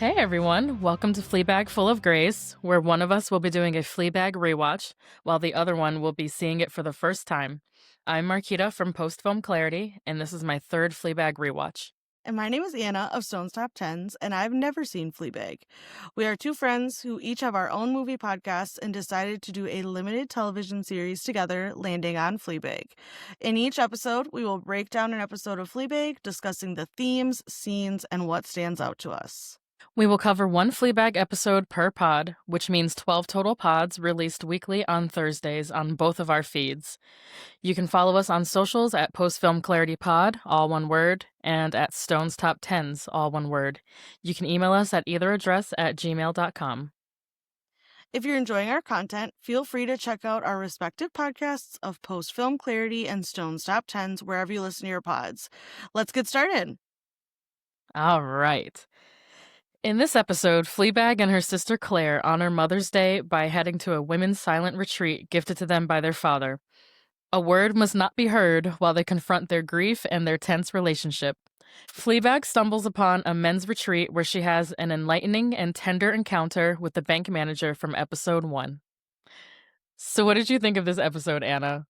Hey everyone, welcome to Fleabag Full of Grace, where one of us will be doing a Fleabag rewatch, while the other one will be seeing it for the first time. I'm Mariquita from Post Film Clarity, and this is my third Fleabag rewatch. And my name is Anna of Stone's Top Tens, and I've never seen Fleabag. We are two friends who each have our own movie podcasts and decided to do a limited television series together, landing on Fleabag. In each episode, we will break down an episode of Fleabag, discussing the themes, scenes, and what stands out to us. We will cover one Fleabag episode per pod, which means 12 total pods released weekly on Thursdays on both of our feeds. You can follow us on socials at Post Film Clarity Pod, all one word, and at Stone's Top Tens, all one word. You can email us at either address at gmail.com. If you're enjoying our content, feel free to check out our respective podcasts of Post Film Clarity and Stone's Top Tens wherever you listen to your pods. Let's get started. All right. In this episode, Fleabag and her sister Claire honor Mother's Day by heading to a women's silent retreat gifted to them by their father. A word must not be heard while they confront their grief and their tense relationship. Fleabag stumbles upon a men's retreat where she has an enlightening and tender encounter with the bank manager from episode 1. So what did you think of this episode, Anna?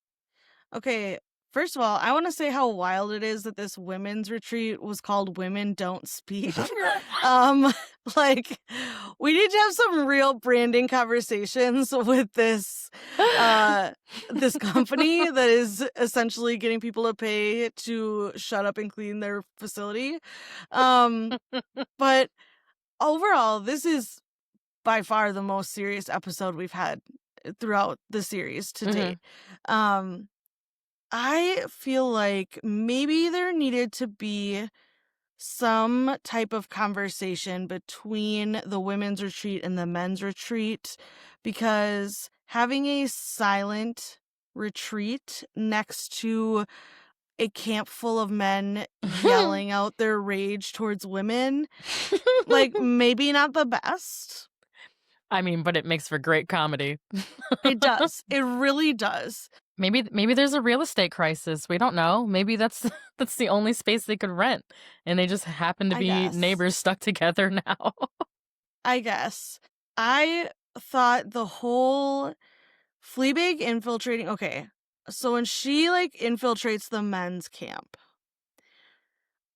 Okay, first of all, I want to say how wild it is that this women's retreat was called Women Don't Speak. Like, we need to have some real branding conversations with this this company that is essentially getting people to pay to shut up and clean their facility. But overall, this is by far the most serious episode we've had throughout the series to date. I feel like maybe there needed to be some type of conversation between the women's retreat and the men's retreat, because having a silent retreat next to a camp full of men yelling out their rage towards women, like, maybe not the best. I mean, but it makes for great comedy. It does. It really does. Maybe there's a real estate crisis. We don't know. Maybe that's the only space they could rent, and they just happen to I be guess. neighbors stuck together now. I guess. I thought the whole Fleabag infiltrating. Okay, so when she infiltrates the men's camp,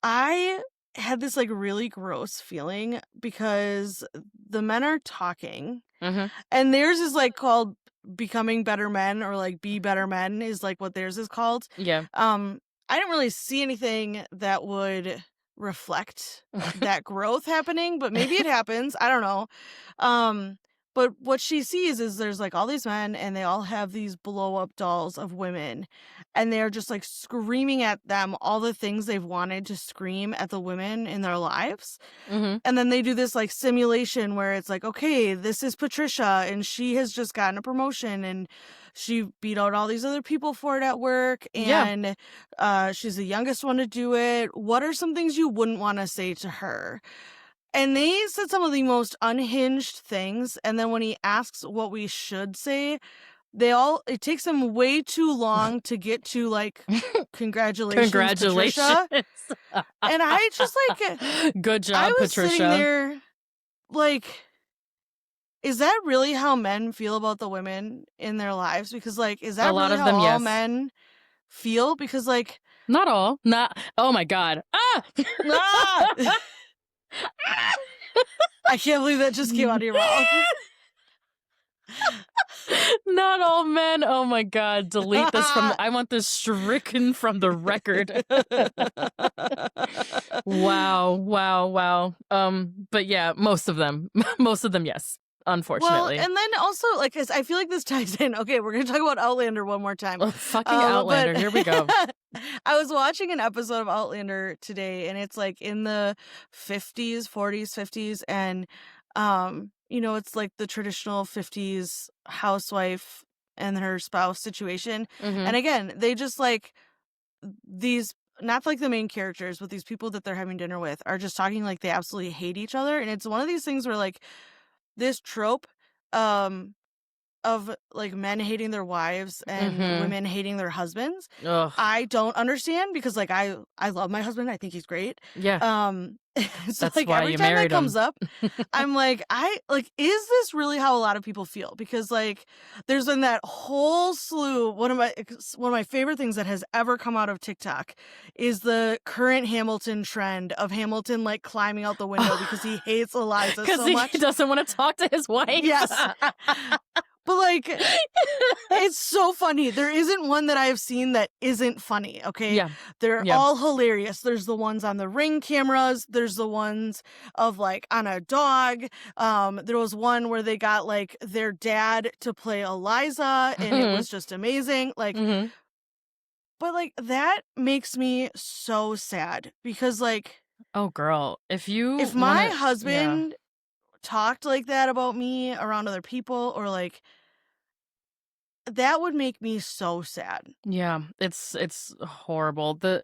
I had this really gross feeling because the men are talking, and theirs is called Becoming Better Men, or Be Better Men is what theirs is called. Yeah. I didn't really see anything that would reflect that growth happening, but maybe it happens. I don't know. But what she sees is there's all these men, and they all have these blow up dolls of women, and they're just screaming at them all the things they've wanted to scream at the women in their lives. And then they do this simulation where it's okay, this is Patricia, and she has just gotten a promotion, and she beat out all these other people for it at work, and she's the youngest one to do it. What are some things you wouldn't want to say to her? And they said some of the most unhinged things, and then when he asks what we should say, it takes them way too long to get to congratulations, Patricia. And I just good job, I was Patricia. sitting there is that really how men feel about the women in their lives? Because is that A lot really of how them, all yes. men feel? Because Not all. Not. Oh my God. Ah! ah! I can't believe that just came out of your mouth. Not all men. Oh my God. Delete this from. I want this stricken from the record. Wow. But yeah, most of them, yes. Unfortunately. Well, and then also, 'cause I feel like this ties in. Okay, we're going to talk about Outlander one more time. Oh, fucking Outlander. Here we go. I was watching an episode of Outlander today, and it's in the 50s, 40s, 50s, and, it's the traditional 50s housewife and her spouse situation. And again, they just these, not the main characters, but these people that they're having dinner with are just talking they absolutely hate each other. And it's one of these things where this trope of like men hating their wives and Mhm. women hating their husbands, Ugh. I don't understand because like I love my husband. I think he's great. Yeah. Um so That's like why every you time that married comes him. up, I'm like, I like, is this really how a lot of people feel? Because like there's been that whole slew. One of my favorite things that has ever come out of TikTok is the current Hamilton trend of Hamilton like climbing out the window because he hates Eliza 'Cause so he much. doesn't wanna talk to his wife. Yes. But like it's so funny. There isn't one that I have seen that isn't funny, okay? Yeah. They're Yeah. all hilarious. There's the ones on the Ring cameras, there's the ones of, like, on a dog. There was one where they got, like, their dad to play Eliza, and it Mhm. was just amazing, like Mhm. but, like, that makes me so sad because, like, Oh, girl, if you if my wanna yeah. husband talked like that about me around other people or, like, that would make me so sad. Yeah, it's horrible. The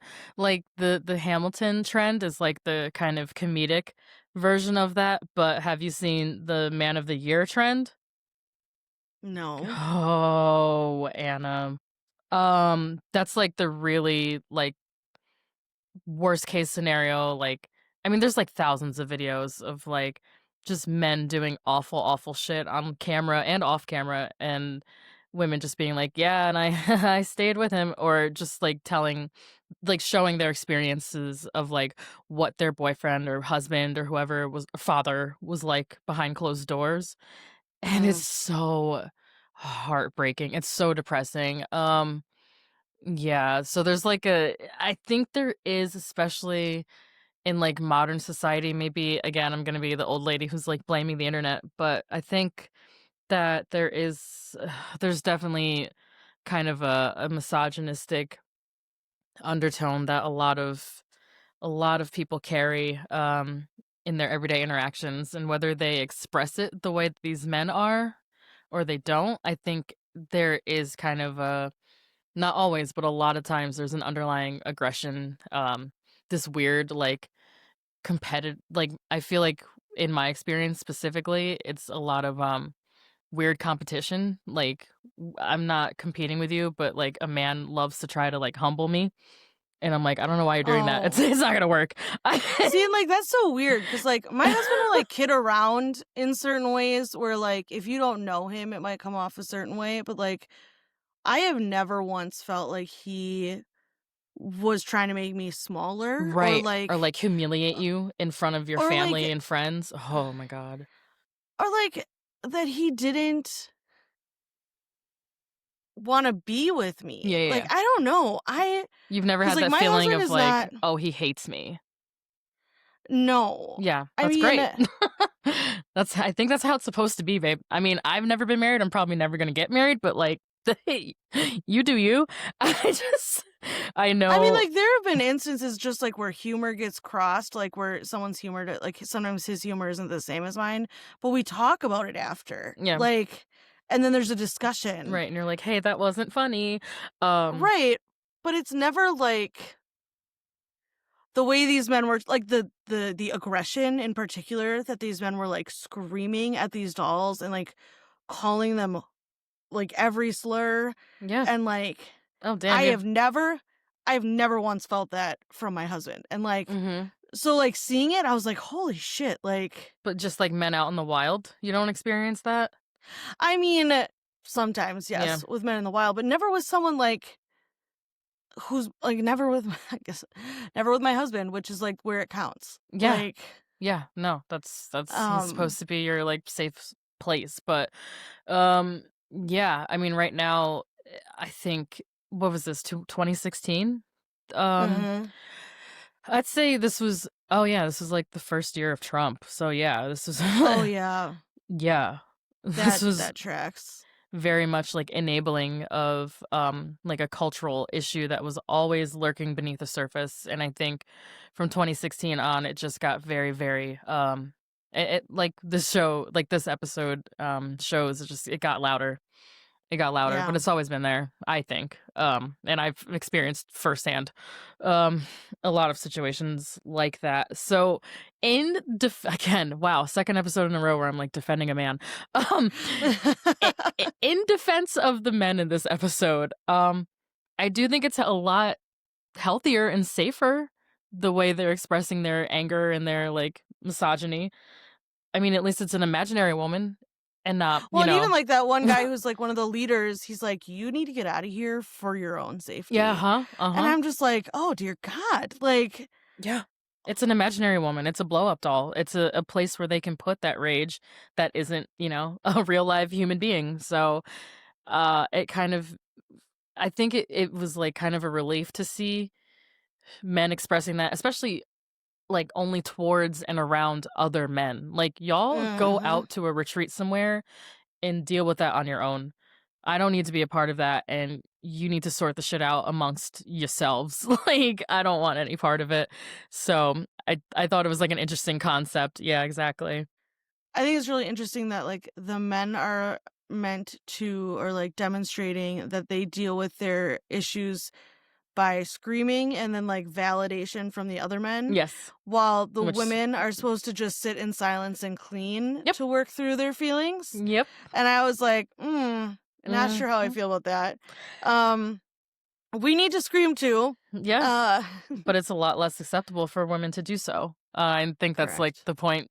Hamilton trend is like the kind of comedic version of that, but have you seen the Man of the Year trend? No. Oh, Anna. That's like the really like worst case scenario, like I mean, there's like thousands of videos of like just men doing awful, awful shit on camera and off camera, and women just being like, "Yeah, and I I stayed with him," or just like telling, like showing their experiences of like what their boyfriend or husband or whoever was father was like behind closed doors, and it's Mm. so heartbreaking. It's so depressing. Yeah, so there's like I think there is, especially in like modern society, maybe again, I'm gonna be the old lady who's like blaming the internet, but I think that there is, there's definitely kind of a misogynistic undertone that a lot of people carry in their everyday interactions, and whether they express it the way that these men are or they don't, I think there is kind of a not always, but a lot of times there's an underlying aggression, this weird, like, competitive like, I feel like in my experience specifically, it's a lot of, weird competition, like, I'm not competing with you, but, like, a man loves to try to, like, humble me, and I'm like, "I don't know why you're doing that. It's Oh. it's not gonna work." See, and, like, that's so weird because like, my husband will, like, kid around in certain ways where, like, if you don't know him, it might come off a certain way, but, like, I have never once felt like he was trying to make me smaller Right, or, like, humiliate you in front of your or, family like and friends. Oh my god. or, like, that he didn't wanna be with me. Yeah, yeah, Like, yeah. I don't know. You've never Because had like, that my feeling husband of is like, not. "Oh, he hates me." No. Yeah, I that's mean, great. I think that's how it's supposed to be, babe. I mean, I've never been married, I'm probably never gonna get married, but, like, you do you. I just I know. like, there have been instances just, like, where humor gets crossed, like, where someone's humor like, sometimes his humor isn't the same as mine, but we talk about it after. Yeah, Like, and then there's a discussion. right, and you're like, "Hey, that wasn't funny." Um, Right, but it's never, like, the way these men were like, the aggression in particular that these men were, like, screaming at these dolls and, like, calling them, like, every slur, yeah. and, like, Oh, damn, I you have have never I've never once felt that from my husband, and, like, mhm. so, like, seeing it, I was like, "Holy shit," like, But just, like, men out in the wild, you don't experience that? I mean, sometimes, Yeah. yes, with men in the wild, but never with someone, like, who's, like, never with I guess, never with my husband, which is, like, where it counts. Yeah. Like, Yeah, no, that's he's um supposed to be your, like, safe place, but, um, yeah, I mean, right now, I think what was this, 2016? Um, mhm. I'd say this was oh, yeah, this was, like, the 1st year of Trump, so, yeah, this was Oh, yeah. yeah. This That was that tracks. very much, like, enabling of, like, a cultural issue that was always lurking beneath the surface, and I think from 2016 on, it just got very, very, it like, this show like, this episode, shows it just it got louder, It got louder, but Yeah. it's always been there, I think. And I've experienced firsthand um, a lot of situations like that. So, again, wow, second episode in a row where I'm like defending a man. Um, in defense of the men in this episode, I do think it's a lot healthier and safer the way they're expressing their anger and their like misogyny. I mean, at least it's an imaginary woman and not, Well, and even like that one guy who's like one of the leaders, he's like, "You need to get out of here for your own yeah, safety." huh? And Uh-huh. I'm just like, "Oh dear God!" Like, Yeah. It's an imaginary woman. It's a blow up doll. It's a place where they can put that rage that isn't, a real live human being. So it kind of I think it was like kind of a relief to see men expressing that, especially like only towards and around other men. Like y'all go mhm. out to a retreat somewhere and deal with that on your own. I don't need to be a part of that, and you need to sort the shit out amongst yourselves. Like, I don't want any part of it. So I thought it was like an interesting concept. Yeah, exactly. I think it's really interesting that like the men are meant to, or like demonstrating that they deal with their issues by screaming and then like validation from the other men, Yes. while the Which women are supposed to just sit in silence and clean yep. to work through their feelings. Yep. And I was like, not sure how I Mhm. feel about that. Um, we need to scream too. Yeah. Uh, But it's a lot less acceptable for women to do so. I think that's like correct. the point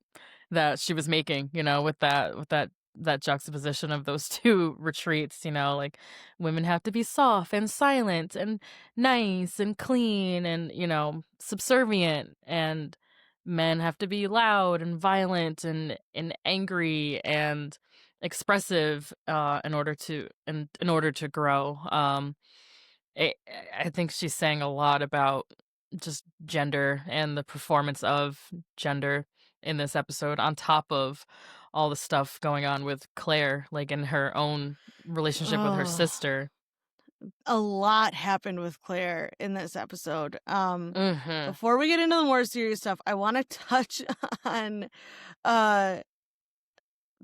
that she was making, with that juxtaposition of those two retreats, like women have to be soft and silent and nice and clean and, subservient, and men have to be loud and violent and angry and expressive in order to grow. I I think she's saying a lot about just gender and the performance of gender in this episode, on top of all the stuff going on with Claire, like in her own relationship with her Oh, sister. a lot happened with Claire in this episode. Mhm. Before we get into the more serious stuff, I want to touch on uh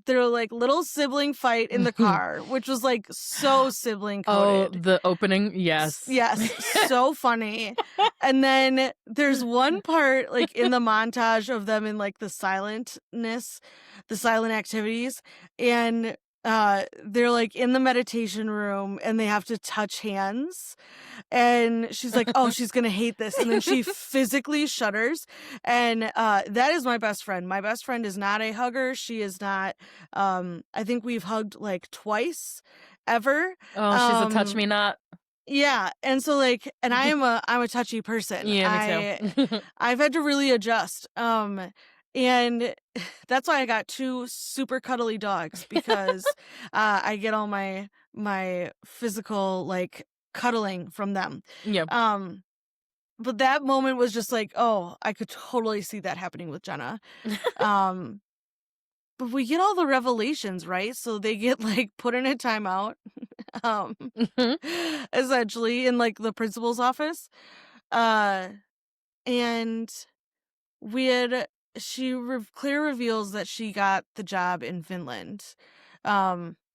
their like little sibling fight in the car, which was like so sibling Oh, coded. the opening? Yes. Yes, so funny. And then there's one part like in the montage of them in like the silentness, the silent activities, and they're like in the meditation room and they have to touch hands, and she's like, "Oh, she's gonna hate this," and then she physically shudders. And that is my best friend. My best friend is not a hugger. She is not. I think we've hugged like twice ever. Oh, she's a touch um me not. yeah, and so, like, and I'm a touchy person. Yeah, me too. I've had to really adjust, and that's why I got 2 super cuddly dogs, because, I get all my physical, like, cuddling from them. Yep. Um, but that moment was just like, oh, I could totally see that happening with Jenna. Um, but we get all the revelations, right? So they get, like, put in a timeout. um Mhm. essentially in like the principal's office, uh and we had Claire reveals that she got the job in Finland,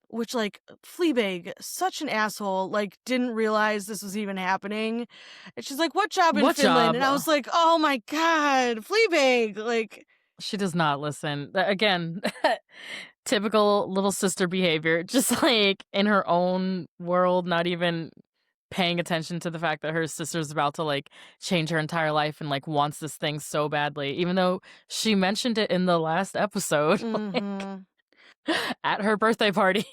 which like Fleabag, such an asshole, like didn't realize this was even happening, and she's like, "What job in What Finland?" job? And I was like, "Oh my God, Fleabag!" Like, She does not listen. Again, typical little sister behavior, just like in her own world, not even paying attention to the fact that her sister's about to like change her entire life and like wants this thing so badly, even though she mentioned it in the last episode, like hmm at her birthday party.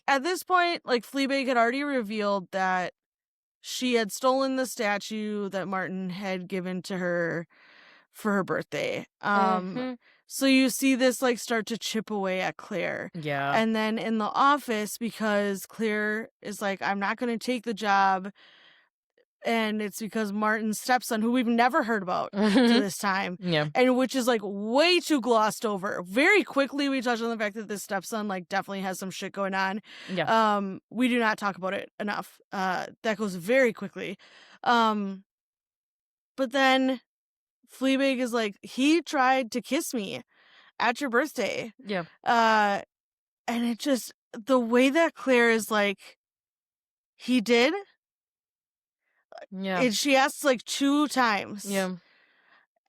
at this point, like Fleabag had already revealed that she had stolen the statue that Martin had given to her for her birthday. Hmm. So you see this like start to chip away at Claire. Yeah. And then in the office, because Claire is like, "I'm not going to take the job." And it's because Martin's stepson, who we've never heard about to Hmm. this time, Yeah. and which is like way too glossed over. Very quickly, we touch on the fact that this stepson like definitely has some shit going on. Yeah. We do not talk about it enough. That goes very quickly. Um, but then Fleabag is like, "He tried to kiss me at your birthday." Yeah. Uh, and it just the way that Claire is like, "He did?" Yeah. And she asks, like, 2 times, Yeah.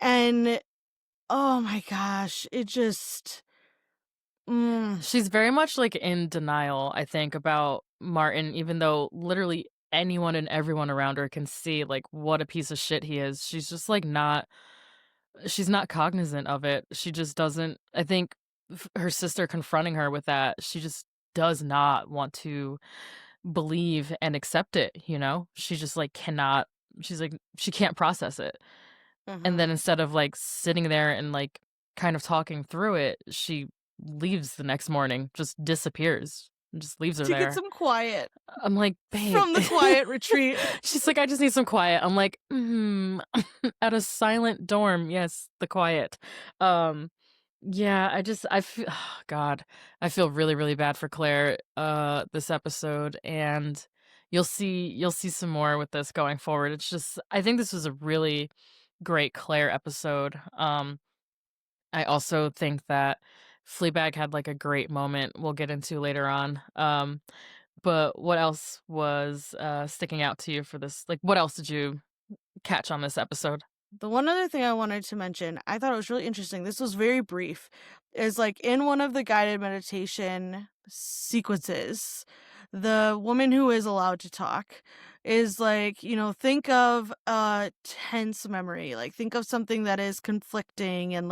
and, oh my gosh, it just mm, She's very much, like, in denial, I think, about Martin, even though literally anyone and everyone around her can see, like, what a piece of shit he is. She's not cognizant of it. She just doesn't I think her sister confronting her with that, she just does not want to believe and accept it, you know? She just, like, cannot she's like she can't process it. And then mhm. instead of, like, sitting there and, like, kind of talking through it, she leaves the next morning, just disappears, and just leaves her To get there. some quiet I'm like, "Babe." from the quiet retreat. She's like, "I just need some quiet." I'm like, "Mhm." At a silent dorm, yes, the quiet. Um, yeah, I feel God, I feel really, really bad for Claire, this episode, and you'll see some more with this going forward. It's just I think this was a really great Claire episode. I also think that Fleabag had, like, a great moment we'll get into later on. But what else was, sticking out to you for this like, what else did you catch on this episode? The one other thing I wanted to mention, I thought it was really interesting, this was very brief, is, like, in one of the guided meditation sequences, the woman who is allowed to talk is like, think of a tense memory, like, think of something that is conflicting and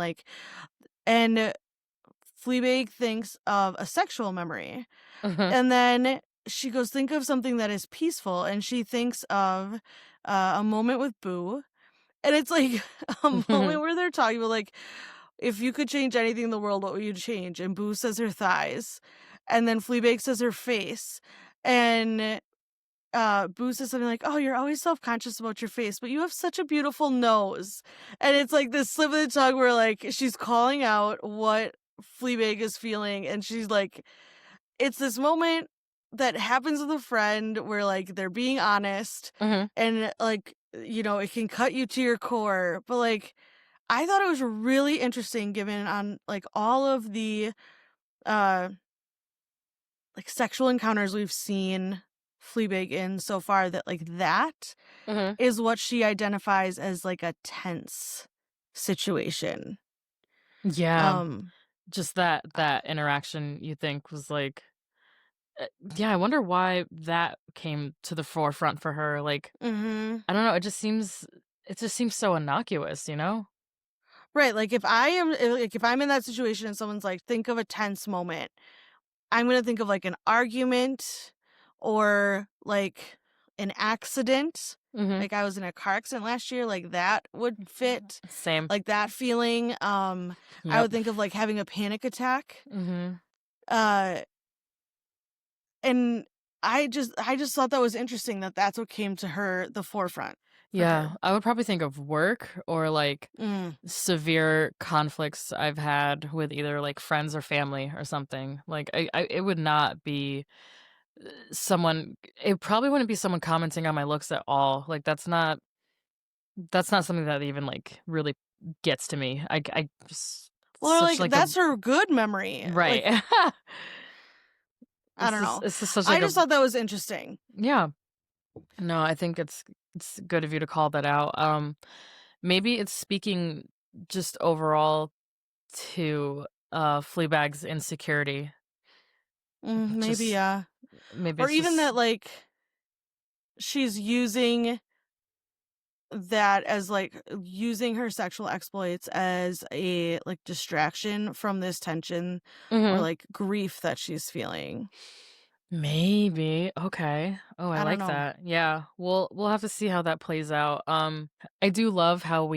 Fleabag thinks of a sexual memory. Mhm. And then she goes, "Think of something that is peaceful," and she thinks of, a moment with Boo, and it's like a moment where they're talking about, like, "If you could change anything in the world, what would you change?" And Boo says her thighs, and then Fleabag says her face, and, Boo says something like, "Oh, you're always self-conscious about your face, but you have such a beautiful nose." And it's like this slip of the tongue where, like, she's calling out what Fleabag is feeling, and she's like it's this moment that happens with a friend where, like, they're being honest Mhm. and, like, it can cut you to your core, but, like, I thought it was really interesting given on, like, all of the, uh, like, sexual encounters we've seen Fleabag in so far that, like, that Mhm. is what she identifies as, like, a tense situation. Yeah, Um, just that interaction you think was like yeah, I wonder why that came to the forefront for her, like, mhm. I don't know, it just seems so innocuous, you know? Right, like, if I'm in that situation and someone's like, "Think of a tense moment." I'm gonna think of, like, an argument or, like, an accident. Mhm. Like, I was in a car accident last year, like, that would fit, Same. like, that feeling. I Yep. would think of, like, having a panic attack, Mhm. uh, and I just thought that was interesting that that's what came to her the forefront for Yeah, her. I would probably think of work or, like, Mm. severe conflicts I've had with either, like, friends or family or something. Like, I it would not be, someone it probably wouldn't be someone commenting on my looks at all. Like, that's not something that even, like, really gets to me. I just Well, such, like, like, a that's her good memory, right. like, I don't know. It's just such, I like, a just thought that was interesting. yeah. No, I think it's good of you to call that out. Maybe it's speaking just overall to, Fleabag's insecurity. Maybe, Just yeah. maybe Or it's even just that, like, she's using her sexual exploits as a, like, distraction from this tension or, mhm. like, grief that she's feeling. Maybe, okay. Oh, I I don't like know. that. Yeah, we'll have to see how that plays out. I do love how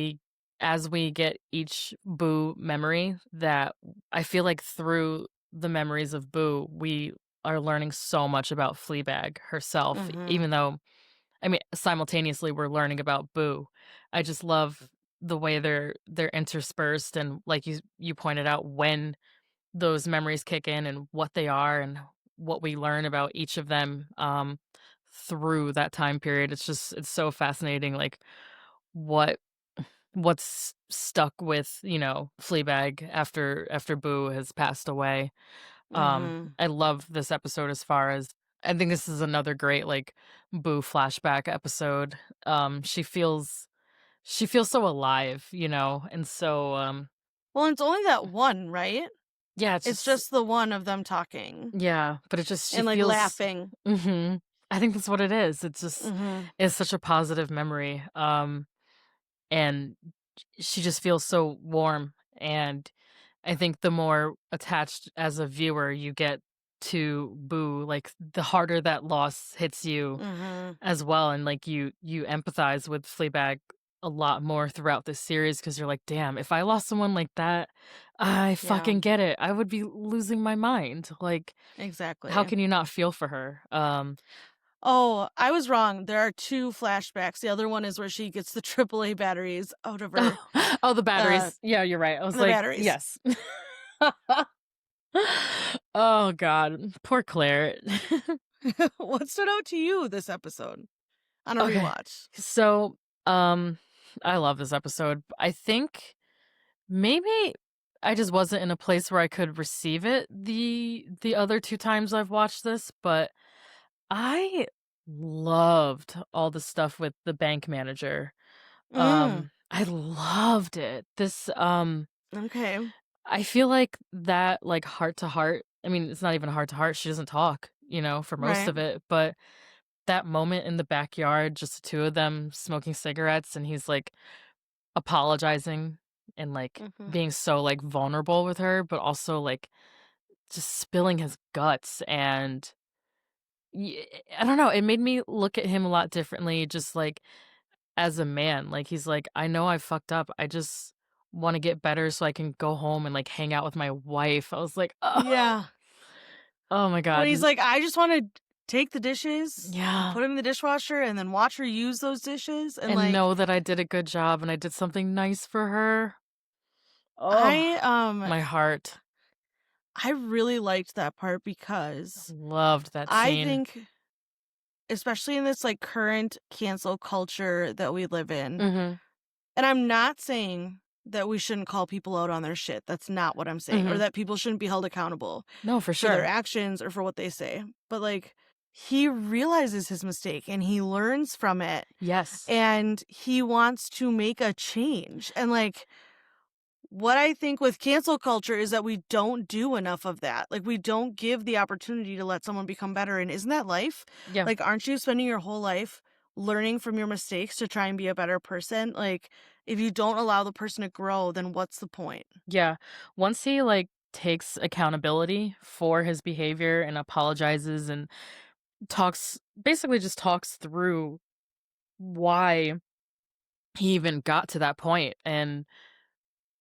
as we get each Boo memory, that I feel like through the memories of Boo, we are learning so much about Fleabag herself, Mhm. even though I mean, simultaneously, we're learning about Boo. I just love the way they're interspersed and, like you pointed out, when those memories kick in and what they are and what we learn about each of them, through that time period. It's so fascinating, like, what what's stuck with, Fleabag after Boo has passed away. Mhm. I love this episode as far as I think this is another great, like, Boo flashback episode. She feels so alive, you know, and so, Well, it's only that one, right? yeah, it's It's just just the one of them talking yeah, but it just she and, like, feels laughing. mhm. I think that's what it is. Mhm. It's such a positive memory, and she just feels so warm, and I think the more attached as a viewer you get to Boo, like, the harder that loss hits you Mhm. as well, and, like, you empathize with Fleabag a lot more throughout this series because 'cause you're like, "Damn, if I lost someone like that, I Yeah, fucking get it. I would be losing my mind." Like, how exactly. can you not feel for her? Oh, I was wrong. There are 2 flashbacks. The other one is where she gets the AAA batteries out of her, Oh, the uh, batteries. Yeah, you're right. I was the like, batteries. yes. Oh god, poor Claire. What stood out to you this episode on a Okay, rewatch? so, I love this episode. I think maybe I just wasn't in a place where I could receive it the other 2 times I've watched this, but I loved all the stuff with the bank manager. Mm, I loved it. okay, I feel like that, like, heart to heart I mean, it's not even heart to heart, she doesn't talk, you know, for most right. of it, but that moment in the backyard, just the 2 of them smoking cigarettes, and he's, like, apologizing and, like, Mhm. being so, like, vulnerable with her, but also, like, just spilling his guts, and I don't know, it made me look at him a lot differently just, like, as a man, like, he's like, "I know I fucked up, I just wanna get better so I can go home and, like, hang out with my wife." I was like, "Oh, Yeah. oh my When god." he's like, "I just wanna take the dishes and Yeah, put them in the dishwasher and then watch her use those dishes," and, and like, know that I did a good job and I did something nice for her. Oh, I, my heart. I really liked that part because Loved that I scene. think, especially in this, like, current cancel culture that we live in, Mhm, and I'm not saying that we shouldn't call people out on their shit, that's not what I'm saying, or mhm. that people shouldn't be held accountable No, for for their sure. actions or for what they say, but, like, he realizes his mistake and he learns from it, Yes. and he wants to make a change, and, like, what I think with cancel culture is that we don't do enough of that. Like, we don't give the opportunity to let someone become better. And isn't that life? Yeah, Like, aren't you spending your whole life learning from your mistakes to try and be a better person? Like, if you don't allow the person to grow, then what's the point? yeah. Once he, like, takes accountability for his behavior and apologizes and basically just talks through why he even got to that point and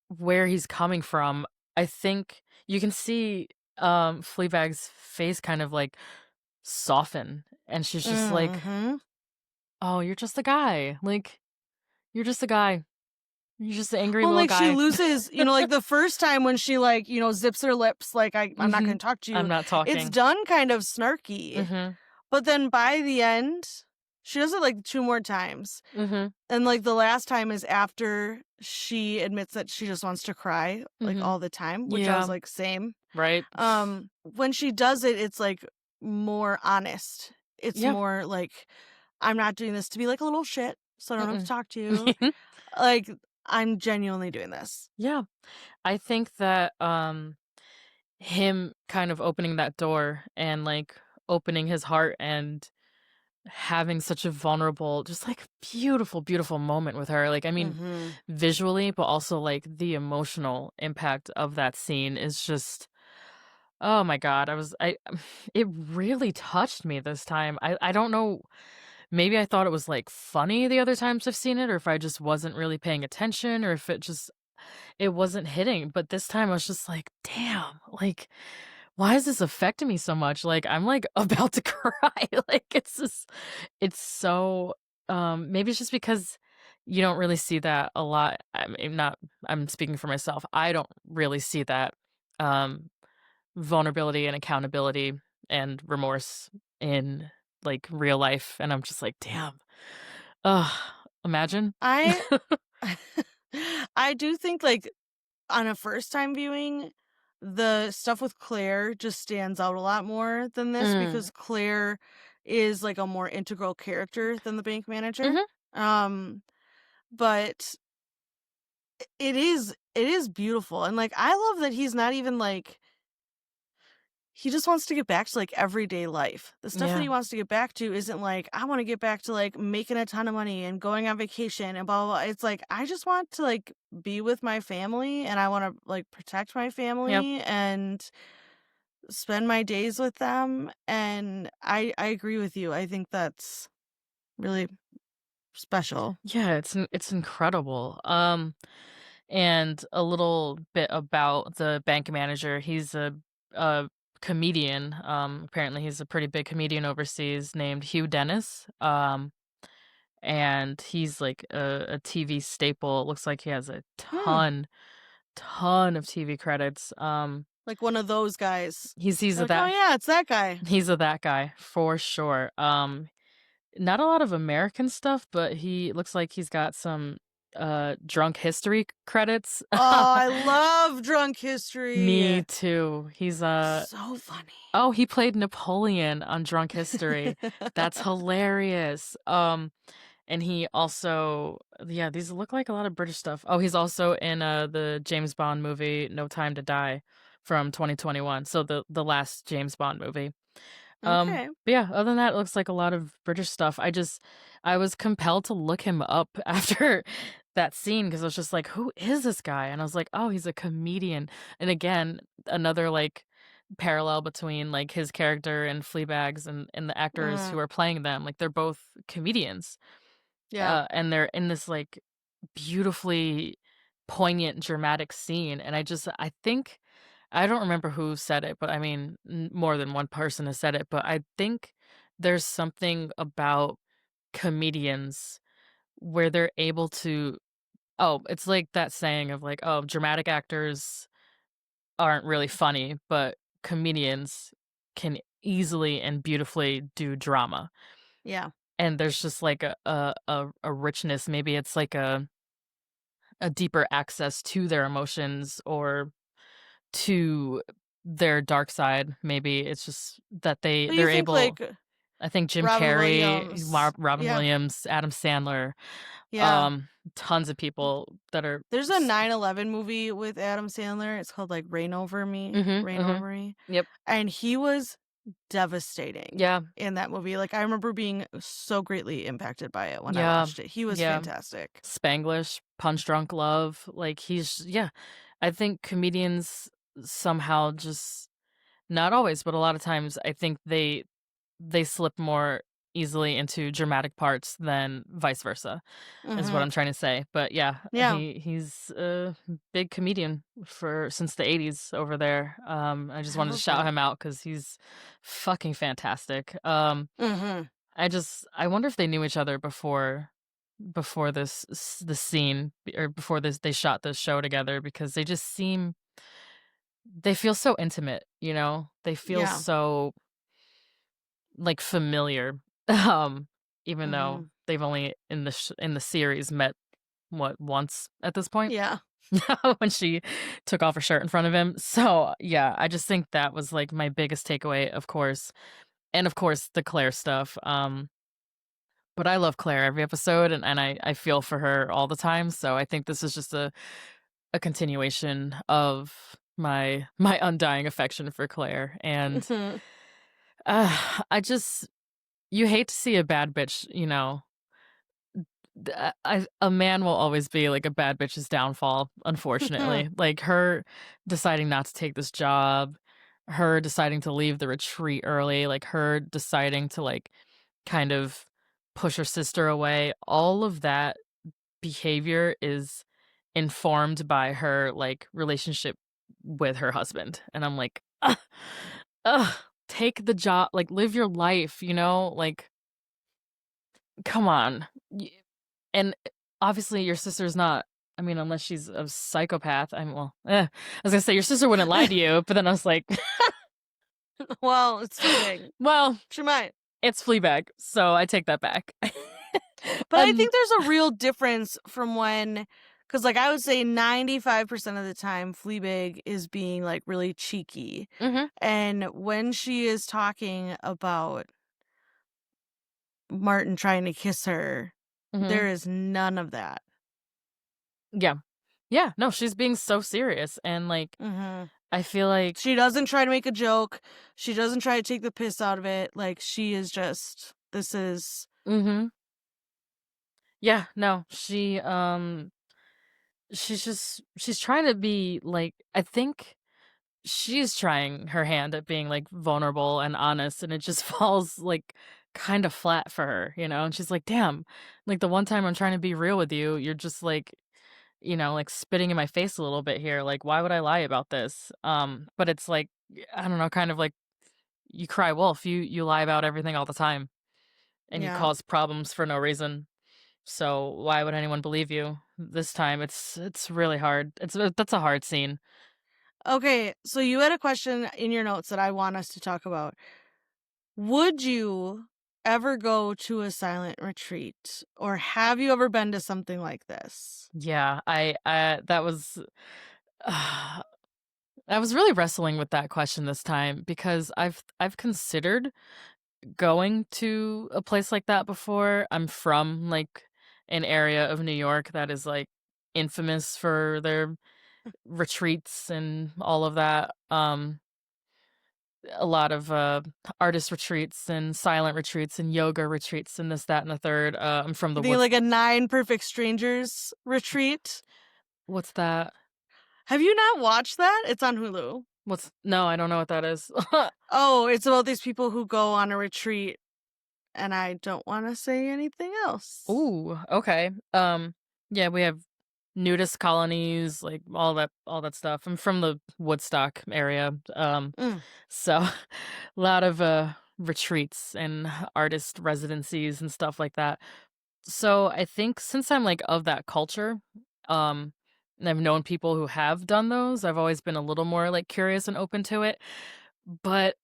where he's coming from, I think you can see, Fleabag's face kind of, like, soften, and she's just like, Mhm. "Oh, you're just a guy, like, you're just a guy. You're just an angry Well, little like, she guy." loses, like, the first time when she, like, zips her lips, like, I'm not gonna Mhm. talk to I'm you, not it's talking. done kind of snarky. Mhm. But then by the end, she does it, like, 2 more times. Mhm. And, like, the last time is after she admits that she just wants to cry, like, Mhm. all the time, which I was Yeah, like, "Same." right. When she does it, it's, like, more honest. It's Yeah. more like, "I'm not doing this to be like a little shit, so I don't have to Mm-mm. talk to you." Like, I'm genuinely doing this. Yeah. I think that, him kind of opening that door and, like, opening his heart and having such a vulnerable, just, like, beautiful, beautiful moment with her, like, I mean, Mhm. visually, but also, like, the emotional impact of that scene is just oh my god, I it really touched me this time. I don't know, maybe I thought it was, like, funny the other times I've seen it, or if I just wasn't really paying attention, or if it wasn't hitting, but this time I was just like, "Damn, like, why is this affecting me so much?" Like, I'm, like, about to cry, like, it's so, maybe it's just because you don't really see that a lot. I mean, not I'm speaking for myself. I don't really see that, um, vulnerability and accountability and remorse in, like, real life, and I'm just like, "Damn." Ugh, imagine? I I do think, like, on a first time viewing, the stuff with Claire just stands out a lot more than this Mm. because Claire is like a more integral character than the bank manager. Mhm. Um, but it is beautiful. And like I love that he's not even like he just wants to get back to like everyday life. The stuff that Yeah. he wants to get back to isn't like I want to get back to like making a ton of money and going on vacation and blah blah blah. It's like I just want to like be with my family and I want to like protect my Yep. family and spend my days with them, and I agree with you. I think that's really special. Yeah, it's incredible. And a little bit about the bank manager. He's a comedian. Apparently he's a pretty big comedian overseas named Hugh Dennis. And he's like a TV staple. It looks like he has a Hmm, ton of TV credits. like one of those guys. He's You're a like, "Oh, that yeah, it's that guy." he's a that guy for sure. Not a lot of American stuff, but he looks like he's got some drunk history credits. Oh, I love Drunk Me History. too. So funny. Oh, he played Napoleon on Drunk History. That's hilarious. And he also, yeah, these look like a lot of British stuff. Oh, he's also in the James Bond movie No Time to Die from 2021. So the last James Bond movie. Okay. But yeah, other than that, it looks like a lot of British stuff. I was compelled to look him up after that scene because I was just like, who is this guy? And I was like, oh, he's a comedian. And again, another like parallel between like his character and Fleabag's and the actors who Mm, are playing them. Like they're both comedians. yeah. And they're in this like beautifully poignant dramatic scene. And I think I don't remember who said it, but I mean, more than one person has said it, but I think there's something about comedians where they're able to oh, it's like that saying of like, oh, dramatic actors aren't really funny, but comedians can easily and beautifully do drama. Yeah. And there's just like a richness, maybe it's like a deeper access to their emotions or to their dark side, maybe it's just that So you they're think able like I think Jim Robin Carrey, Williams. Robin Yeah. Williams, Adam Sandler, Yeah. tons of people that are There's a s 9/11 movie with Adam Sandler. It's called like Mhm, Rain mhm. Over Me. Yep. And he was devastating Yeah, in that movie. Like I remember being so greatly impacted by it when I yeah, watched it. He was yeah. fantastic. Spanglish, Punch Drunk Love, like, he's yeah. I think comedians somehow just not always, but a lot of times, I think they slip more easily into dramatic parts than vice versa, is what Mhm. I'm trying to say. But yeah, Yeah. he's a big comedian for since the '80s over there. I just I wanted to love shout that. him out because he's fucking fantastic. Mhm. I wonder if they knew each other before the scene or before this they shot this show together because they feel so intimate, you know? They feel Yeah. so like, familiar, um, even though Mhm. they've only in the series met, what, once at this point? Yeah. When she took off her shirt in front of him, so, yeah, I just think that was, like, my biggest takeaway, of course, and, of course, the Claire stuff, but I love Claire every episode, and I feel for her all the time, so I think this is just a continuation of my undying affection for Claire, and, Mhm. I just you hate to see a bad bitch, you know, a man will always be like a bad bitch's downfall, unfortunately. Like her deciding not to take this job, her deciding to leave the retreat early, like her deciding to like kind of push her sister away. All of that behavior is informed by her like relationship with her husband. And I'm like, ugh, ugh, take the job, like live your life, you know? Like, come on. And, obviously, your sister's not I mean, unless she's a psychopath, I was gonna say your sister wouldn't lie to you, but then I was like, Well, it's Fleabag. "Well, She might. it's Fleabag, so I take that back." But I And think there's a real difference from when 'Cause, like, I would say 95% of the time, Fleabag is being, like, really cheeky, Mhm. and when she is talking about Martin trying to kiss her, there Mhm. is none of that. Yeah. Yeah, no, she's being so serious, and, like, Mhm. I feel like She doesn't try to make a joke, she doesn't try to take the piss out of it, like, she is just, this is mhm. Yeah, no, she's trying to be, like, I think she's trying her hand at being, like, vulnerable and honest, and it just falls, like, kinda flat for her, and she's like, "Damn, like, the one time I'm trying to be real with you, you're just, like, like, spitting in my face a little bit here, like, why would I lie about this?" But it's like, I don't know, kind of like you cry wolf, you lie about everything all the time, and you yeah. cause problems for no reason, so why would anyone believe you? This time, it's really hard. That's a hard scene. Okay, so you had a question in your notes that I want us to talk about. Would you ever go to a silent retreat, or have you ever been to something like this? Yeah, that was I was really wrestling with that question this time because I've considered going to a place like that before. I'm from, like, an area of New York that is, like, infamous for their retreats and all of that. A lot of, artist retreats and silent retreats and yoga retreats and this, that, and the third. I'm from the You think woods. like a 9 Perfect Strangers retreat? What's that? Have you not watched that? It's on Hulu. What's No, I don't know what that is. Oh, it's about these people who go on a retreat, and I don't wanna say anything else. Ooh, okay. Yeah, we have nudist colonies, like, all that stuff. I'm from the Woodstock area, Mm, so a lot of, retreats and artist residencies and stuff like that. So, I think since I'm, like, of that culture, um, and I've known people who have done those, I've always been a little more, like, curious and open to it, but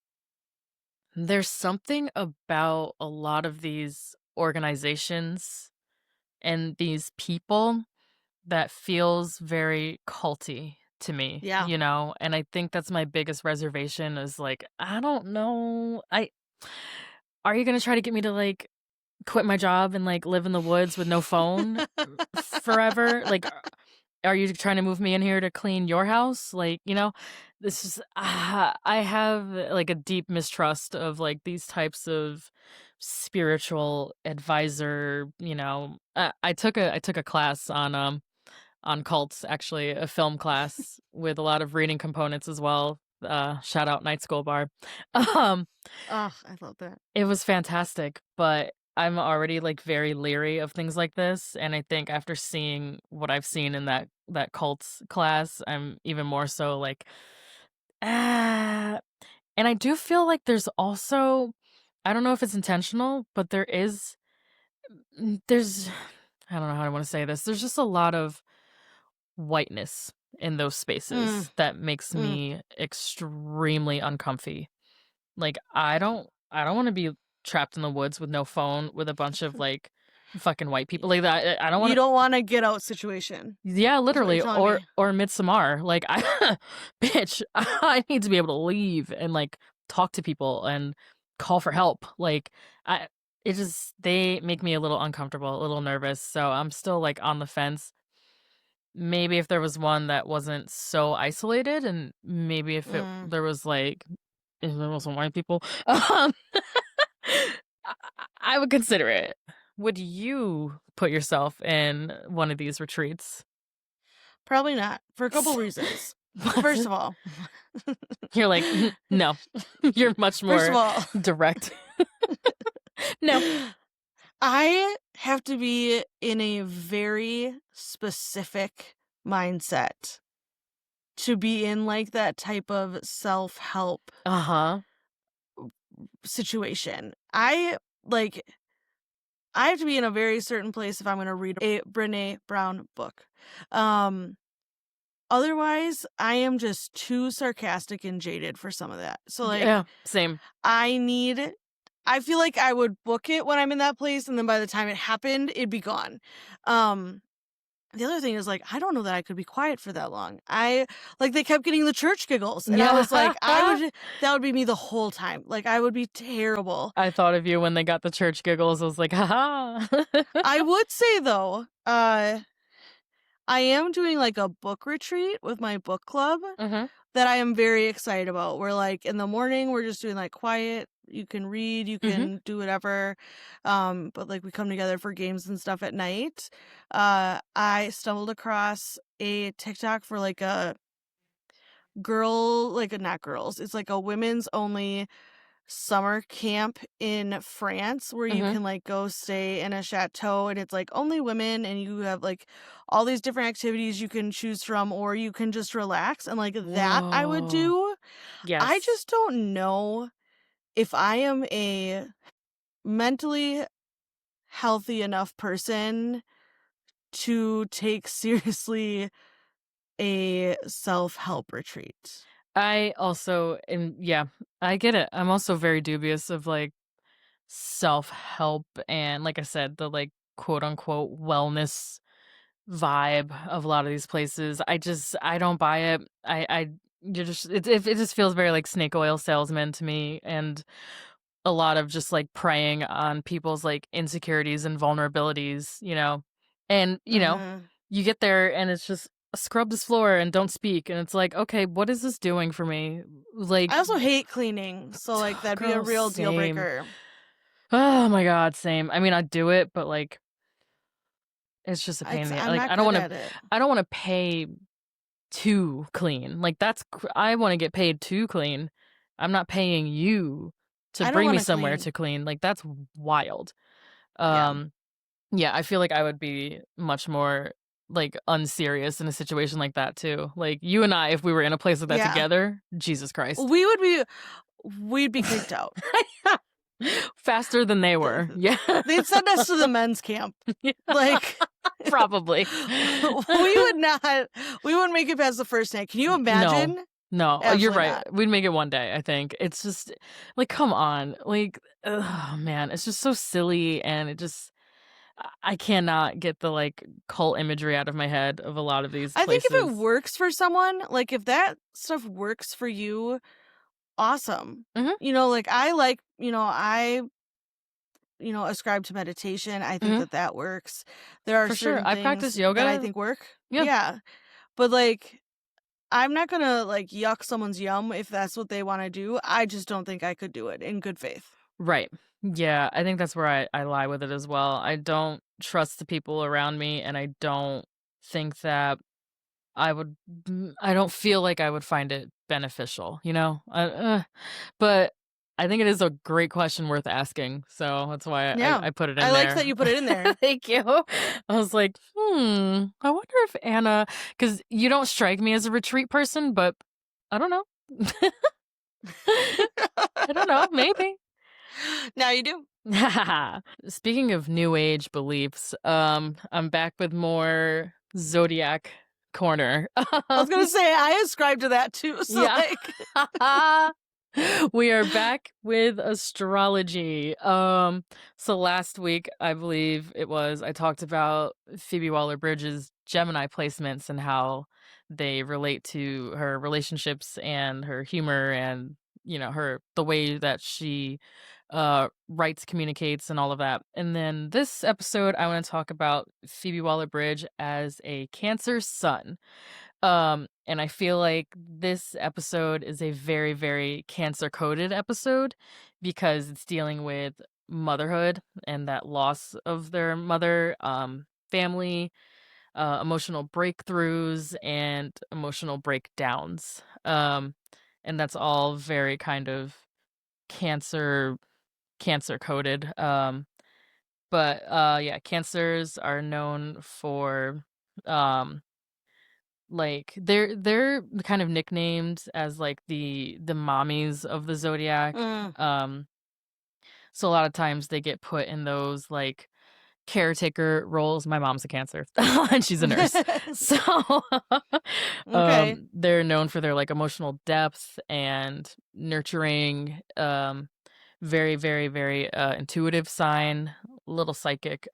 there's something about a lot of these organizations and these people that feels very culty to me, yeah. and I think that's my biggest reservation is, like, I don't know, I are you gonna try to get me to, like, quit my job and, like, live in the woods with no phone forever? Like, are you trying to move me in here to clean your house? Like, this is I have, like, a deep mistrust of, like, these types of spiritual advisor, I took a class on cults, actually, a film class with a lot of reading components as well. Shout out Night School Bar. Um, Ugh, I love that. it was fantastic, but I'm already, like, very leery of things like this, and I think after seeing what I've seen in that cults class, I'm even more so like, "Ah," and I do feel like there's also I don't know if it's intentional, but there's I don't know how I wanna say this, there's just a lot of whiteness in those Mm, spaces that makes mm. me extremely uncomfy. Like, I don't wanna be trapped in the woods with no phone with a bunch of, like, fucking white people like that. I don't You wanna. don't want a get out situation, Yeah, is what you're literally, telling me. or Midsommar. Like, I bitch, I need to be able to leave and, like, talk to people and call for help. Like, I it just they make me a little uncomfortable, a little nervous, so I'm still, like, on the fence. Maybe if there was one that wasn't so isolated and maybe if it Mm. there was, like if there wasn't white people, um, I would consider it. Would you put yourself in one of these retreats? Probably not, for a couple reasons. First What? of all You're like, No." You're much first of more all, direct. "No." I have to be in a very specific mindset to be in, like, that type of self-help Uh-huh. situation. I have to be in a very certain place if I'm gonna read a Brené Brown book. Um, Otherwise, I am just too sarcastic and jaded for some of that. So, like, Yeah, same. I need I feel like I would book it when I'm in that place, and then by the time it happened, it'd be gone. Um, the other thing is, like, I don't know that I could be quiet for that long. They kept getting the church giggles, and I Yeah. was like, that would be me the whole time. Like, I would be terrible. I thought of you when they got the church giggles. I was like, haha. I would say, though, I am doing, like, a book retreat with my book club Mm-hmm. that I am very excited about. We're, like, in the morning, we're just doing, like, quiet. You can read, you Mm-hmm. can do whatever, but, like, we come together for games and stuff at night. I stumbled across a TikTok for, like, a not girls, it's, like, a women's only summer camp in France where you Mm-hmm. can, like, go stay in a chateau, and it's, like, only women, and you have, like, all these different activities you can choose from, or you can just relax, and, like, that I would Whoa. do. I Yes. just don't know if I am a mentally healthy enough person to take seriously a self-help retreat. I also, and yeah, I get it. I'm also very dubious of like self-help and, like I said, the like quote unquote wellness vibe of a lot of these places. I don't buy it. You're just it just feels very like snake oil salesman to me, and a lot of just like preying on people's like insecurities and vulnerabilities, and Mhm. you get there and it's just scrub this floor and don't speak, and it's like, okay, what is this doing for me? I Like, also hate cleaning, so, like, that'd be a girl, real deal same. breaker. Oh my god, same. I mean, I do it, but like it's just a pain in the I'm like not good at it. I don't want to pay to clean. Like I want to get paid to clean. I'm not paying you to I don't bring me wanna somewhere clean. to clean. Like that's wild. Yeah. Um yeah, I feel like I would be much more like unserious in a situation like that too. Like you and I, if we were in a place like that Yeah. together, Jesus Christ. We would be we'd be kicked out. Faster than they Th were. th Yeah. They'd send us to the men's camp. Yeah. Like, Probably. we wouldn't make it past the first night. Can you No. imagine? No, you're Absolutely right. not. We'd make it one day, I think. It's just like, come on. Like, oh man, it's just so silly, and it just I cannot get the like cult imagery out of my head of a lot of these I think if it places. works for someone, like, if that stuff works for you, awesome. Mhm. Like, ascribe to meditation. I think Mhm. that that works. There are For sure. certain I practice things that I yoga. think work. Yeah. Yeah. But, like, I'm not gonna, like, yuck someone's yum if that's what they wanna do. I just don't think I could do it in good faith. Right. Yeah, I think that's where I lie with it as well. I don't trust the people around me, and I don't think that I don't feel like I would find it beneficial, you know? But I think it is a great question worth asking, so that's why Yeah. I put it I in like that you there. put it in there. Thank you. I was like, I wonder if Anna, because you don't strike me as a retreat person, but I don't know. I don't know, maybe. Now you do. Speaking of new age beliefs, I'm back with more zodiac corner. I was gonna say, I ascribe to that too, so, Yeah. like We are back with astrology. So last week, I believe it was, I talked about Phoebe Waller-Bridge's Gemini placements and how they relate to her relationships and her humor and, the way that she writes, communicates, and all of that. And then this episode, I want to talk about Phoebe Waller-Bridge as a Cancer sun. And I feel like this episode is a very, very cancer coded episode because it's dealing with motherhood and that loss of their mother, family, emotional breakthroughs, and emotional breakdowns. And that's all very kind of cancer cancer coded. But yeah, cancers are known for um like they're kind of nicknamed as like the mommies of the zodiac. mm. Um so a lot of times they get put in those like caretaker roles. My mom's a Cancer and she's a nurse. So Okay. they're known for their like emotional depth and nurturing, very, very, very intuitive sign, little psychic.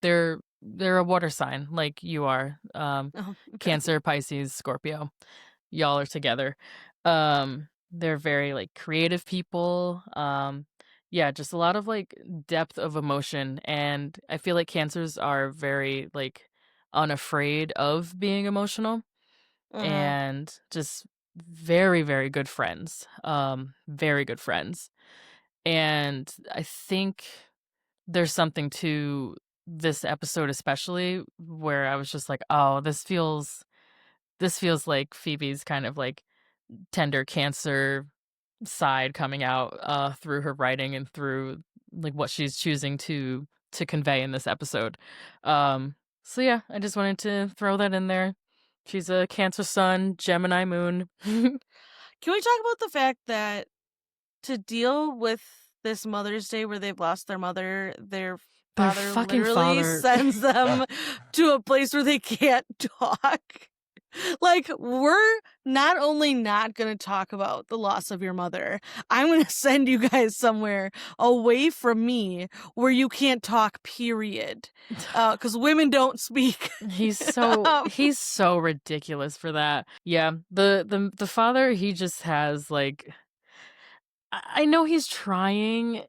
They're they're a water sign like you are. Oh, okay. Cancer, Pisces, Scorpio. Y'all are together. They're very like creative people. Yeah, just a lot of like depth of emotion, and I feel like cancers are very like unafraid of being emotional Mhm. and just very very good friends. Very good friends. And I think there's something to this episode especially where I was just like, "Oh, this feels like Phoebe's kind of like tender cancer side coming out through her writing and through like what she's choosing to convey in this episode." So yeah, I just wanted to throw that in there. She's a Cancer Sun, Gemini Moon. Can we talk about the fact that to deal with this Mother's Day where they've lost their mother, their Their father fucking literally father. sends them to a place where they can't talk? Like, we're not only not going to talk about the loss of your mother, I'm going to send you guys somewhere away from me where you can't talk, period. Because women don't speak. He's so Um, he's so ridiculous for that. Yeah, the father, he just has like I know he's trying,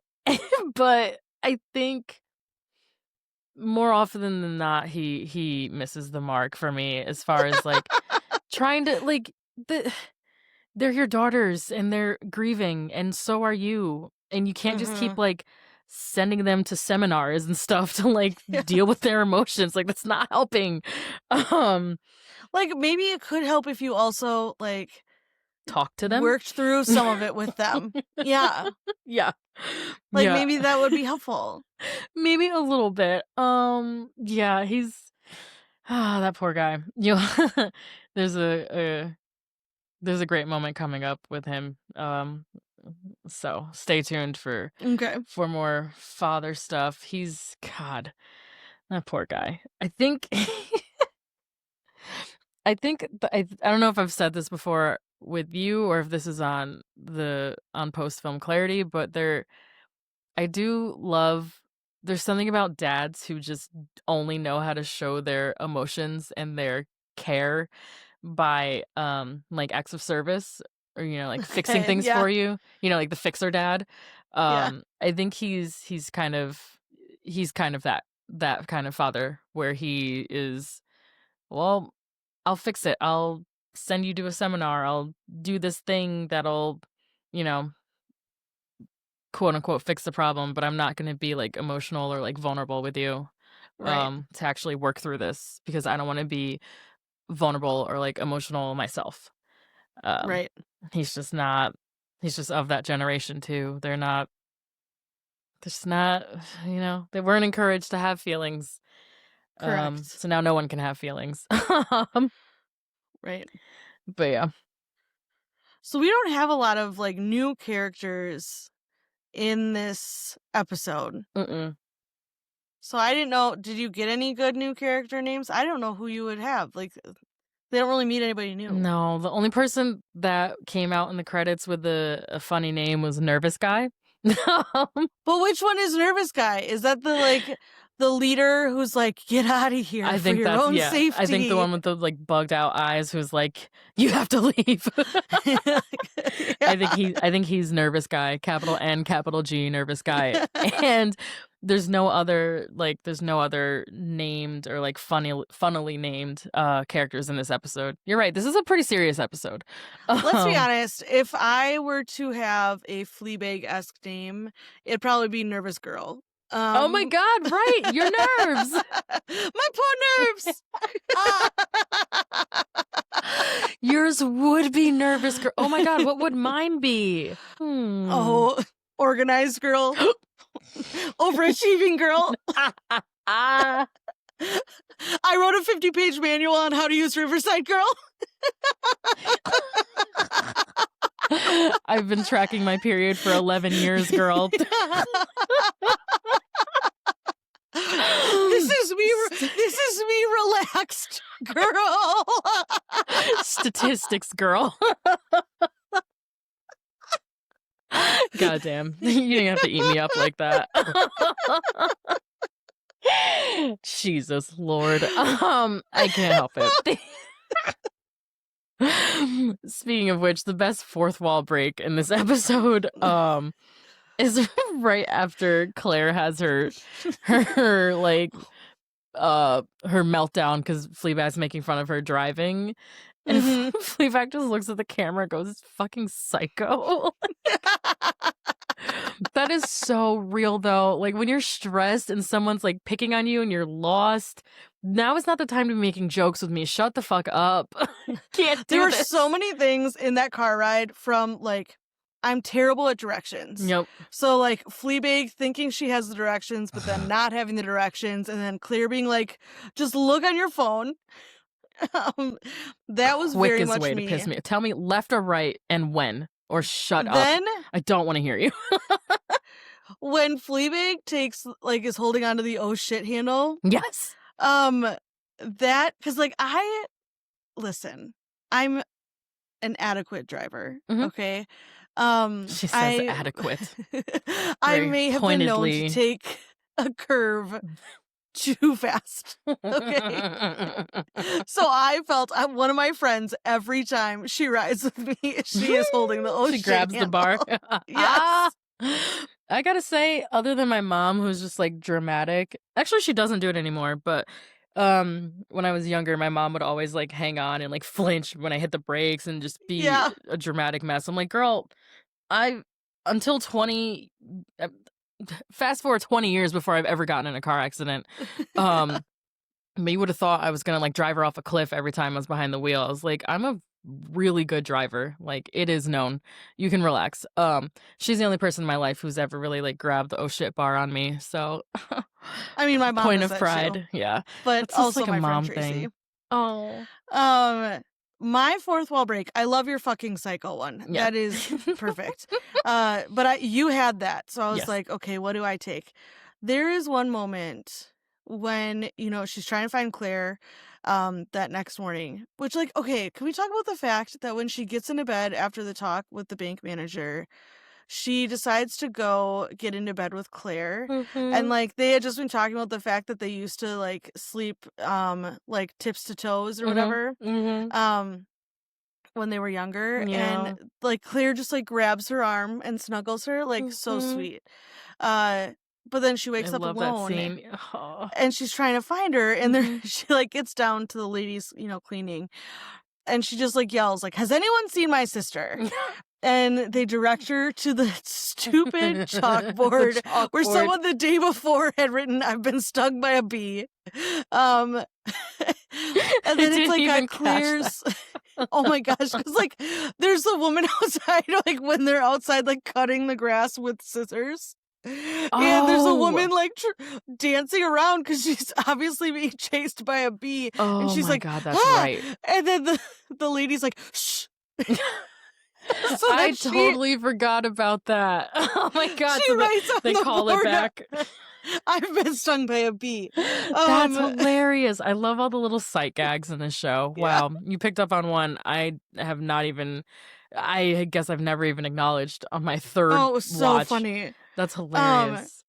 but I think more often than not he misses the mark for me as far as like trying to like the they're your daughters and they're grieving and so are you, and you can't just keep mhm. like sending them to seminars and stuff to like Yeah. deal with their emotions. Like that's not helping. Um Like, maybe it could help if you also, like, Talk to them. worked through some of it with them. Yeah. Yeah. Like, Yeah. maybe that would be helpful. Maybe a little bit. Yeah, he's that poor guy. You know, there's there's a great moment coming up with him. So stay tuned Okay. for more father stuff. He's God, that poor guy. I think I don't know if I've said this before with you or if this is on post film clarity, but I do love there's something about dads who just only know how to show their emotions and their care by, like, acts of service or, like, fixing Okay. things Yeah. for you, like the fixer dad. Yeah. I think he's kind of that kind of father where he is, "Well, I'll fix it. I'll send you to a seminar. I'll do this thing that'll, you know, quote unquote fix the problem, but I'm not going to be like emotional or like vulnerable with you Right. to actually work through this because I don't want to be vulnerable or like emotional myself." Um Right. he's just not he's just of that generation too. They're just not, they weren't encouraged to have feelings. Correct. So now no one can have feelings. Right. But yeah. So we don't have a lot of like new characters in this episode. Mm-mm. So I didn't know, did you get any good new character names? I don't know who you would have. Like, they don't really meet anybody new. No, the only person that came out in the credits with a funny name was Nervous Guy. But which one is Nervous Guy? Is that the leader who's like, get out of here I for think your that's own yeah. I think the safety? one with the like bugged out eyes who's like, "You have to leave." Yeah. I think he's Nervous Guy, capital N, capital G, Nervous Guy. And there's no other named or like funnily named characters in this episode. You're right. This is a pretty serious episode. Let's be Um honest. If I were to have a Fleabag-esque name, it'd probably be Nervous Girl. Oh my god, right. Your nerves. My poor nerves. Yours would be Nervous Girl. Oh my god, what would mine be? Oh, organized girl. Overachieving girl. Ah. I wrote a 50-page manual on how to use Riverside Girl. I've been tracking my period for 11 years, girl. This is me relaxed, girl. Statistics, girl. Goddamn. You didn't have to eat me up like that. Jesus Lord. I can't help it. Speaking of which, the best fourth wall break in this episode, is right after Claire has her like her meltdown because Fleabag's making fun of her driving, and Mhm. Fleabag just looks at the camera and goes, "It's fucking psycho." That is so real though. Like when you're stressed and someone's like picking on you and you're lost, now is not the time to be making jokes with me. Shut the fuck up. Can't There do were so this. many things in that car ride from, like, I'm terrible at directions. Yep. So, like, Fleabag thinking she has the directions, but then not having the directions, and then Claire being like, "Just look on your phone." Um, that was very Quickest much way to me. piss me. Tell me left or right and when, or shut up. Then, I don't want to hear you. when Fleabag takes like, is holding onto the "oh shit" handle, Yes. um, that, 'cause, like, listen, I'm an adequate driver, Mhm. okay? She says I adequate. I Very may have been known to pointedly. take a curve too fast, okay? So I felt one of my friends, every time she rides with me, she is holding the "oh She shit" grabs the bar. handle. Yes. I gotta say, other than my mom, who's just like dramatic. Actually, she doesn't do it anymore. But when I was younger, my mom would always like hang on and like flinch when I hit the brakes and just be Yeah. a dramatic mess. I'm like, girl, I until 20. uh, Fast forward 20 years before I've ever gotten in a car accident. Um, but you would have thought I was gonna like drive her off a cliff every time I was behind the wheel. I was like, I'm a really good driver. Like it is known. You can relax. She's the only person in my life who's ever really like grabbed the oh shit bar on me. So I mean, my mom point does of that too, pride. Yeah. but That's just also like a my friend mom Tracy. thing. Oh. Um, my fourth wall break, I love your fucking cycle one. Yeah. That is perfect. But you had that, so I was Yes. like, okay, what do I take? There is one moment when, she's trying to find Claire, that next morning, which, like, okay, can we talk about the fact that when she gets into bed after the talk with the bank manager, she decides to go get into bed with Claire, and, Mhm. like, they had just been talking about the fact that they used to, like, sleep, like, tips to toes or Mhm. whatever, Mhm. um, when they were younger, and, Yeah. like, Claire just, like, grabs her arm and snuggles her, like, so Mhm. sweet. Uh, but then she I wakes up love that alone, scene. Oh. and she's trying to find her, and there Mhm. she, like, gets down to the ladies, cleaning, and she just, like, yells, like, "Has anyone seen my sister?" And they direct her to the stupid The chalkboard where chalkboard. someone the day before had written, "I've been stung by a bee." Um, and I then it's didn't like even catch that. Claire's. Oh my gosh, because like there's a woman outside, like when they're outside, like cutting the grass with scissors. And there's a woman Oh. like dancing around because she's obviously being chased by a bee, and Oh she's my like, god, that's ah! right. And then the lady's like, shh. So then I she totally forgot about that. Oh my god, so writes on they the call it back. board, "I've been stung by a bee." That's Um, hilarious. I love all the little sight gags in this show. yeah. Wow, you picked up on one I have not even I guess I've never even acknowledged on my third Oh, it was so watch. funny. That's Um, hilarious.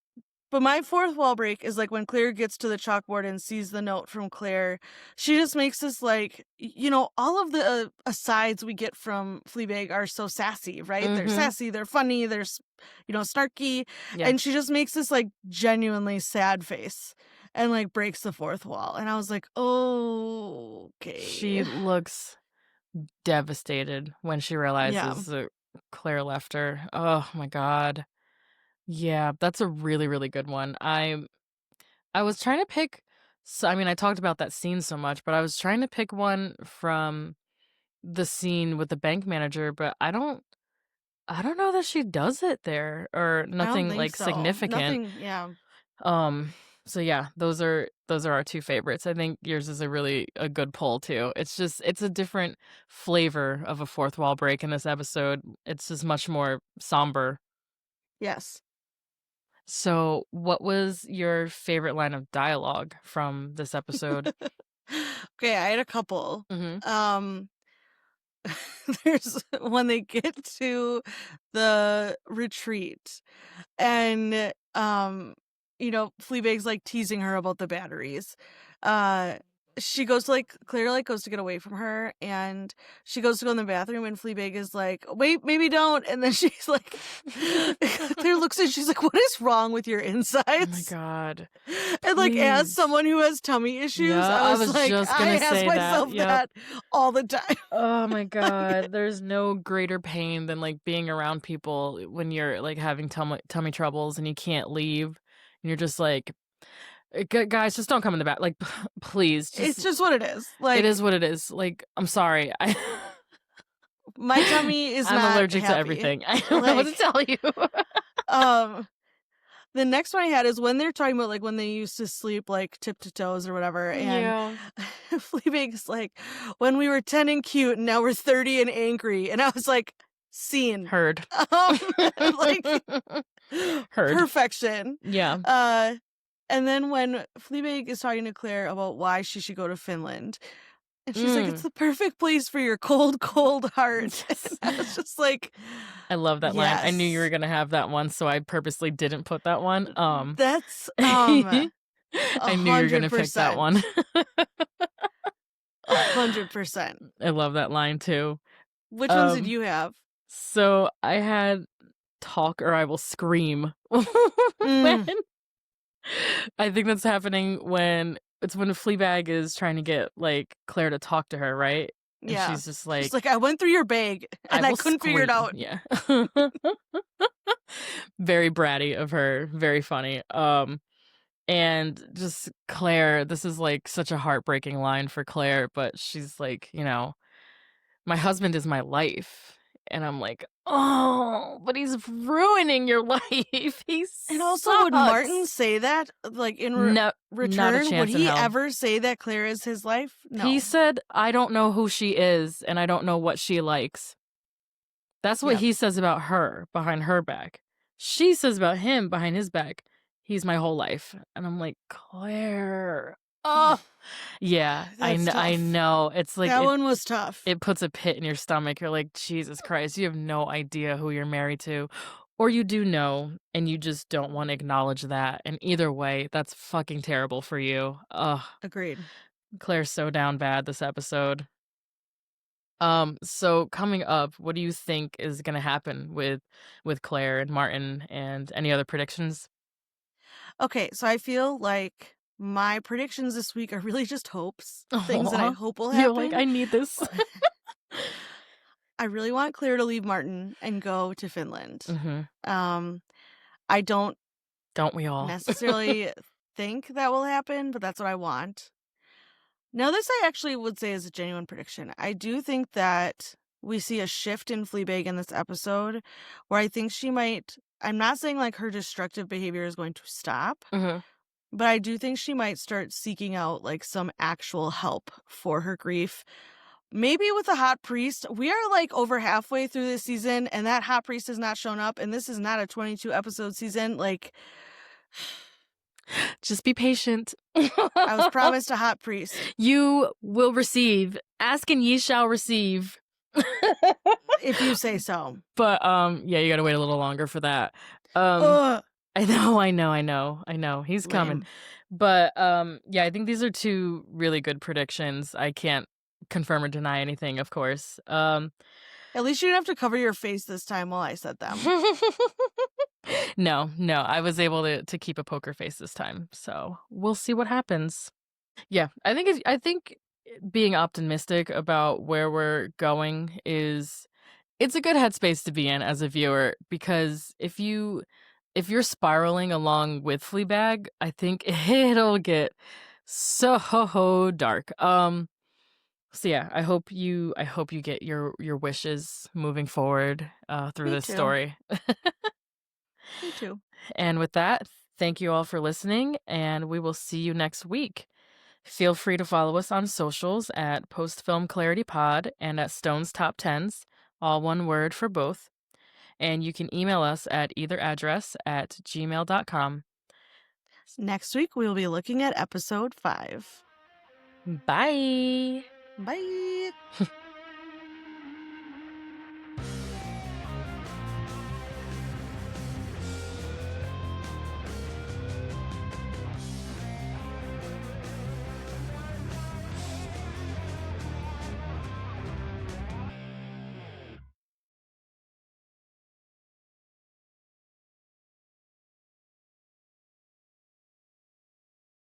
but my fourth wall break is like when Claire gets to the chalkboard and sees the note from Claire. She just makes this like, all of the asides we get from Fleabag are so sassy, right? They're Mhm. sassy, they're funny, they're snarky, Yeah. and she just makes this like genuinely sad face and like breaks the fourth wall. And I was like, oh, She okay, looks devastated when she yeah. realizes that Claire left her. Oh my god. Yeah, that's a really, really good one. I was trying to pick I mean, I talked about that scene so much, but I was trying to pick one from the scene with the bank manager, but I don't know that she does it there or I don't nothing think like so. significant. Nothing, yeah. Um so yeah, those are our two favorites. I think yours is a good pull too. It's a different flavor of a fourth wall break in this episode. It's just much more somber. Yes. So, what was your favorite line of dialogue from this episode? Okay, I had a couple. Mhm. Um, there's when they get to the retreat and Fleabag's like teasing her about the batteries. Uh she goes to Claire goes to get away from her, and she goes to go in the bathroom, and Fleabag is like, wait, maybe don't. And then she's like, Claire looks at, she's like, what is wrong with your Oh my insides? god. And as Please. someone who has tummy issues, Yeah, I I was was like, just I gonna ask say that. myself Yep. that all the time. Oh my Like, god, there's no greater pain than like being around people when you're like having tummy troubles and you can't leave. And you're just like, Guys, just don't come in the back. Like, please, it's just just what it is. it Like, is what it is. Like, I'm sorry. my tummy is I'm not allergic to happy. everything. I don't know what to Like, tell you. um, the next one I had is when they're talking about when they used to sleep tip to toes or whatever, and Yeah. Fleabag's like, when we were 10 and cute, and now we're 30 and angry, and I was like, scene, Heard. like Heard. perfection. Yeah. And then when Fleabag is talking to Claire about why she should go to Finland, and she's like, it's the perfect place for your cold, cold heart. Yes. And I was just like, I love that line. I knew you were yes. gonna have that one, so I purposely didn't put that one. That's I knew you were gonna pick that 100%. one. 100%. I love that line too. Which ones did you have? So I had talk or I will scream. When I think that's happening when Fleabag is trying to get Claire to talk to her, right? And Yeah. she's just She's like, I went through your bag and I will couldn't figure it scream. out. Yeah. Very bratty of her, very funny. And just Claire, this is such a heartbreaking line for Claire, but she's like, my husband is my life. And I'm like, oh, but he's ruining your life. And also, would Martin say that? In No, not a return, would chance in he hell. ever say that Claire is his life? No. He said, I don't know who she is, and I don't know what she likes. That's what he says about her behind her back. She says about him behind his back, he's my whole life. And I'm like, Claire. Oh, yeah, I know. It's like that one was tough. It puts a pit in your stomach. You're like, Jesus Christ, you have no idea who you're married to. Or you do know, and you just don't want to acknowledge that. And either way, that's fucking terrible for you. Ugh. Agreed. Claire's so down bad this episode. So coming up, what do you think is gonna happen with Claire and Martin, and any other predictions? Okay, so I feel like my predictions this week are really just hopes. Things that I hope will happen. You're like, I need this. I really want Claire to leave Martin and go to Finland. Mm-hmm. I don't we all necessarily think that will happen, but that's what I want. Now, this I actually would say is a genuine prediction. I do think that we see a shift in Fleabag in this episode, where I think she might, I'm not saying her destructive behavior is going to stop, but I do think she might start seeking out some actual help for her grief. Maybe with a hot priest. We are over halfway through this season, and that hot priest has not shown up, and this is not a 22 episode season. just be patient. I was promised a hot priest. You will receive. Ask and ye shall receive. If you say so. But yeah, you gotta wait a little longer for that. I know. He's coming. Lame. But yeah, I think these are two really good predictions. I can't confirm or deny anything, of course. At least you didn't have to cover your face this time while I said them. No, I was able to keep a poker face this time. So we'll see what happens. Yeah, I think being optimistic about where we're going it's a good headspace to be in as a viewer, because if you're spiraling along with Fleabag, I think it'll get so dark. So yeah, I hope you get your wishes moving forward through this story. Me too. And with that, thank you all for listening, and we will see you next week. Feel free to follow us on socials at Post Film Clarity Pod and at Stone's Top Tens, all one word for both. And you can email us at either address at gmail.com. Next week, we will be looking at episode 5. Bye. Bye.